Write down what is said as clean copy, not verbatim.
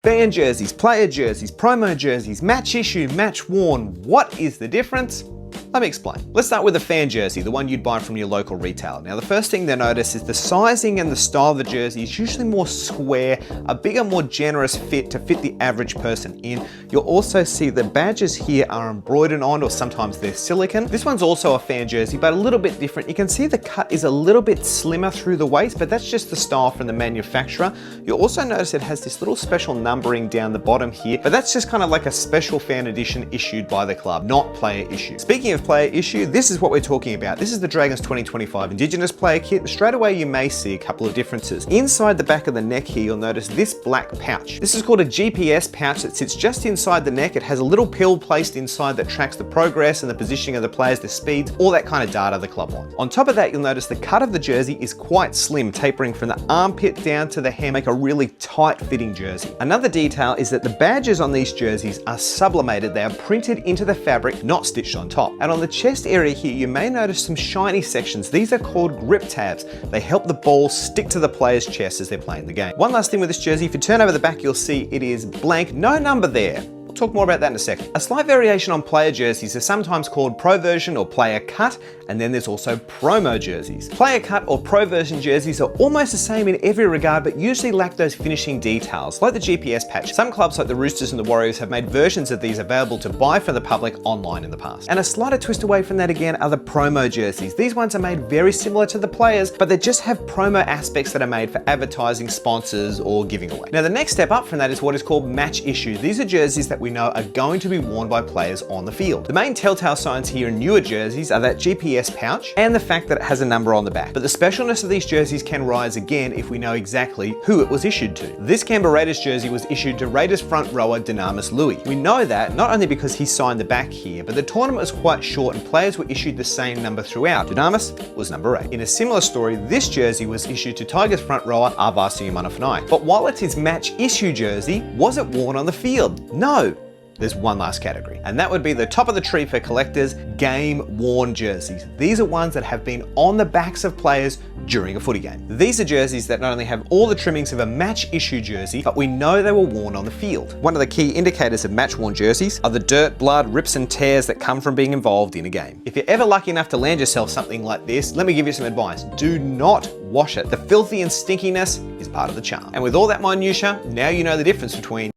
Fan jerseys, player jerseys, promo jerseys, match issue, match worn. What is the difference? Let me explain. Let's start with a fan jersey, the one you'd buy from your local retailer. Now, the first thing to notice is the sizing and the style of the jersey is usually more square, a bigger, more generous fit to fit the average person in. You'll also see the badges here are embroidered on, or sometimes they're silicone. This one's also a fan jersey, but a little bit different. You can see the cut is a little bit slimmer through the waist, but that's just the style from the manufacturer. You'll also notice it has this little special numbering down the bottom here, but that's just kind of like a special fan edition issued by the club, not player issue. Speaking of player issue, this is what we're talking about. This is the Dragons 2025 Indigenous player kit. Straight away you may see a couple of differences. Inside the back of the neck here, you'll notice this black pouch. This is called a GPS pouch that sits just inside the neck. It has a little pill placed inside that tracks the progress and the positioning of the players, their speeds, all that kind of data the club want. On top of that, you'll notice the cut of the jersey is quite slim, tapering from the armpit down to the hem, make a really tight fitting jersey. Another detail is that the badges on these jerseys are sublimated. They are printed into the fabric, not stitched on top. And on the chest area here, you may notice some shiny sections. These are called grip tabs. They help the ball stick to the player's chest as they're playing the game. One last thing with this jersey, if you turn over the back, you'll see it is blank, no number there. We'll talk more about that in a second. A slight variation on player jerseys is sometimes called pro version or player cut, and then there's also promo jerseys. Player cut or pro version jerseys are almost the same in every regard, but usually lack those finishing details, like the GPS patch. Some clubs like the Roosters and the Warriors have made versions of these available to buy for the public online in the past. And a slighter twist away from that again are the promo jerseys. These ones are made very similar to the players, but they just have promo aspects that are made for advertising, sponsors, or giving away. Now, the next step up from that is what is called match issue. These are jerseys that we know are going to be worn by players on the field. The main telltale signs here in newer jerseys are that GPS pouch and the fact that it has a number on the back. But the specialness of these jerseys can rise again if we know exactly who it was issued to. This Canberra Raiders jersey was issued to Raiders front rower Dunamis Lui. We know that not only because he signed the back here, but the tournament was quite short and players were issued the same number throughout. Dunamis was number 8. In a similar story, this jersey was issued to Tigers front rower Avasi Manafanai. But while it's his match issue jersey, was it worn on the field? No. There's one last category, and that would be the top of the tree for collectors, game-worn jerseys. These are ones that have been on the backs of players during a footy game. These are jerseys that not only have all the trimmings of a match-issue jersey, but we know they were worn on the field. One of the key indicators of match-worn jerseys are the dirt, blood, rips and tears that come from being involved in a game. If you're ever lucky enough to land yourself something like this, let me give you some advice. Do not wash it. The filthy and stinkiness is part of the charm. And with all that minutia, now you know the difference between